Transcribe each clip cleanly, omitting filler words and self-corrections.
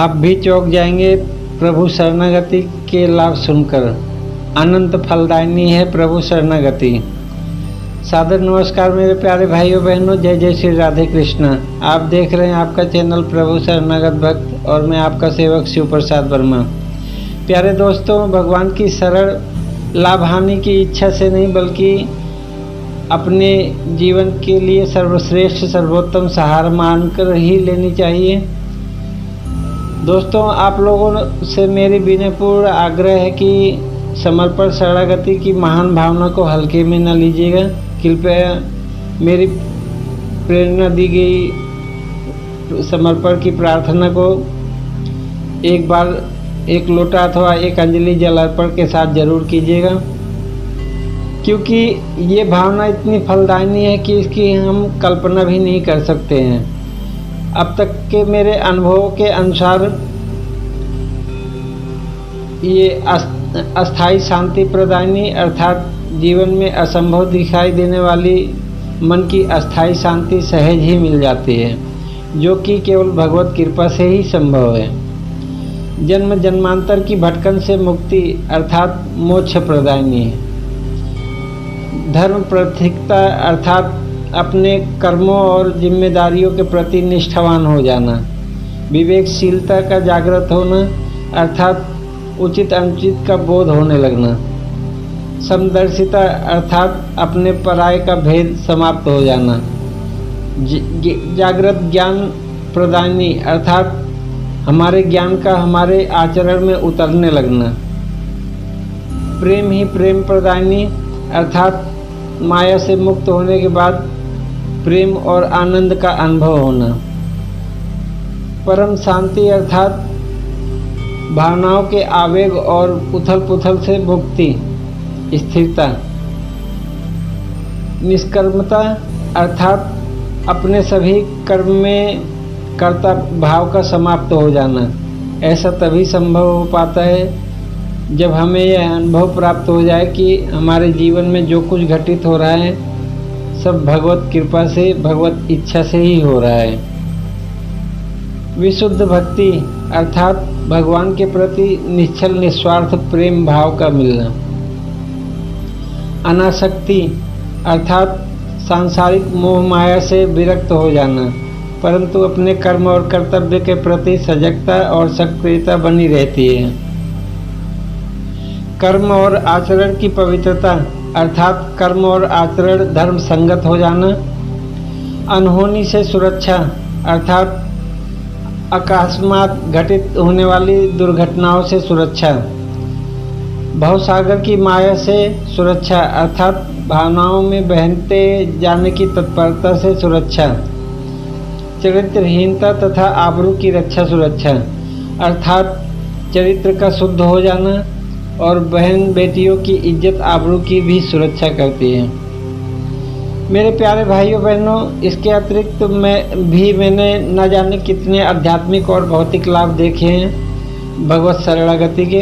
आप भी चौंक जाएंगे प्रभु शरणागति के लाभ सुनकर। अनंत फलदायिनी है प्रभु शरणागति। सादर नमस्कार मेरे प्यारे भाइयों बहनों, जय जय श्री राधे कृष्ण। आप देख रहे हैं आपका चैनल प्रभु शरणागत भक्त और मैं आपका सेवक शिव प्रसाद वर्मा। प्यारे दोस्तों, भगवान की सरल लाभ हानि की इच्छा से नहीं बल्कि अपने जीवन के लिए सर्वश्रेष्ठ सर्वोत्तम सहारा मानकर ही लेनी चाहिए। दोस्तों, आप लोगों से मेरी विनयपूर्ण आग्रह है कि समर्पण शरणागति की महान भावना को हल्के में न लीजिएगा। कृपया मेरी प्रेरणा दी गई समर्पण की प्रार्थना को एक बार एक लोटा अथवा एक अंजलि जल अर्पण के साथ जरूर कीजिएगा, क्योंकि ये भावना इतनी फलदायिनी है कि इसकी हम कल्पना भी नहीं कर सकते हैं। अब तक के मेरे अनुभव के अनुसार ये अस्थाई शांति प्रदायिनी अर्थात जीवन में असंभव दिखाई देने वाली मन की अस्थाई शांति सहज ही मिल जाती है, जो कि केवल भगवत कृपा से ही संभव है। जन्म जन्मांतर की भटकन से मुक्ति अर्थात मोक्ष प्रदायिनी है। धर्म प्रथिकता अर्थात अपने कर्मों और जिम्मेदारियों के प्रति निष्ठावान हो जाना। विवेकशीलता का जागृत होना अर्थात उचित अनुचित का बोध होने लगना। समदर्शिता अर्थात अपने पराये का भेद समाप्त हो जाना। जागृत ज्ञान प्रदायिनी अर्थात हमारे ज्ञान का हमारे आचरण में उतरने लगना। प्रेम ही प्रेम प्रदायिनी अर्थात माया से मुक्त होने के बाद प्रेम और आनंद का अनुभव होना। परम शांति अर्थात भावनाओं के आवेग और उथल पुथल से मुक्ति, स्थिरता। निष्कर्मता अर्थात अपने सभी कर्म में कर्ता भाव का समाप्त हो जाना। ऐसा तभी संभव हो पाता है जब हमें यह अनुभव प्राप्त हो जाए कि हमारे जीवन में जो कुछ घटित हो रहा है सब भगवत कृपा से, भगवत इच्छा से ही हो रहा है। विशुद्ध भक्ति अर्थात भगवान के प्रति निश्चल निस्वार्थ प्रेम भाव का मिलना। अनासक्ति अर्थात सांसारिक मोह माया से विरक्त हो जाना, परंतु अपने कर्म और कर्तव्य के प्रति सजगता और सक्रियता बनी रहती है। कर्म और आचरण की पवित्रता अर्थात कर्म और आचरण धर्म संगत हो जाना। अनहोनी से सुरक्षा अर्थात अकस्मात घटित होने वाली दुर्घटनाओं से सुरक्षा। भवसागर की माया से सुरक्षा अर्थात भावनाओं में बहते जाने की तत्परता से सुरक्षा। चरित्रहीनता तथा आबरू की रक्षा सुरक्षा अर्थात चरित्र का शुद्ध हो जाना और बहन बेटियों की इज्जत आबरू की भी सुरक्षा करती है। मेरे प्यारे भाइयों बहनों, इसके अतिरिक्त मैंने न जाने कितने आध्यात्मिक और भौतिक लाभ देखे हैं भगवत शरणागति के,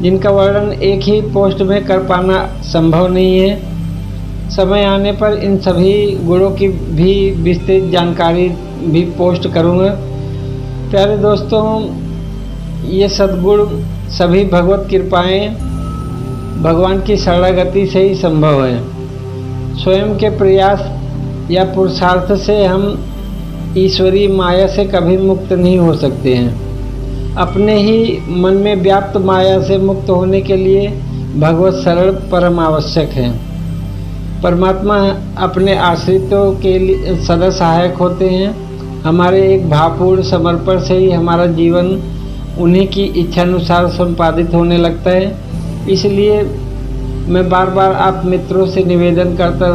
जिनका वर्णन एक ही पोस्ट में कर पाना संभव नहीं है। समय आने पर इन सभी गुणों की भी विस्तृत जानकारी भी पोस्ट करूँगा। प्यारे दोस्तों, ये सद्गुण सभी भगवत कृपाएं भगवान की शरणागति से ही संभव है। स्वयं के प्रयास या पुरुषार्थ से हम ईश्वरीय माया से कभी मुक्त नहीं हो सकते हैं। अपने ही मन में व्याप्त माया से मुक्त होने के लिए भगवत शरण परम आवश्यक है। परमात्मा अपने आश्रितों के लिए सदा सहायक होते हैं। हमारे एक भावपूर्ण समर्पण से ही हमारा जीवन उन्हीं की इच्छानुसार संपादित होने लगता है। इसलिए मैं बार बार आप मित्रों से निवेदन करता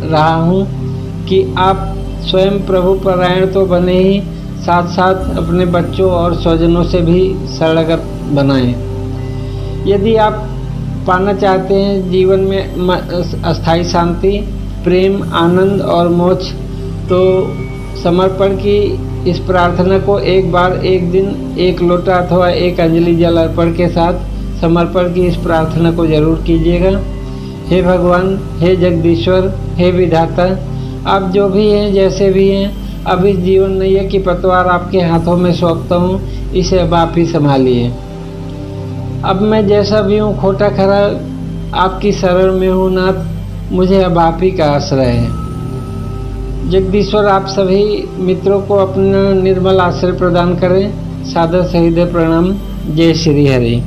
रहा हूँ कि आप स्वयं प्रभु परायण तो बने ही, साथ साथ अपने बच्चों और स्वजनों से भी शरणागत बनाएं। यदि आप पाना चाहते हैं जीवन में अस्थाई शांति, प्रेम, आनंद और मोक्ष, तो समर्पण की इस प्रार्थना को एक बार एक दिन एक लोटा अथवा एक अंजलि जल अर्पण के साथ समर्पण की इस प्रार्थना को जरूर कीजिएगा। हे भगवान, हे जगदीश्वर, हे विधाता, आप जो भी हैं, जैसे भी हैं, अब इस जीवन नैया की पतवार आपके हाथों में सौंपता हूँ, इसे अब आप ही संभालिए। अब मैं जैसा भी हूँ खोटा खरा आपकी शरण में हूँ नाथ, मुझे अब आप ही का आश्रय है। जगदीश्वर आप सभी मित्रों को अपना निर्मल आश्रय प्रदान करें। सादर सहित प्रणाम। जय श्री हरि।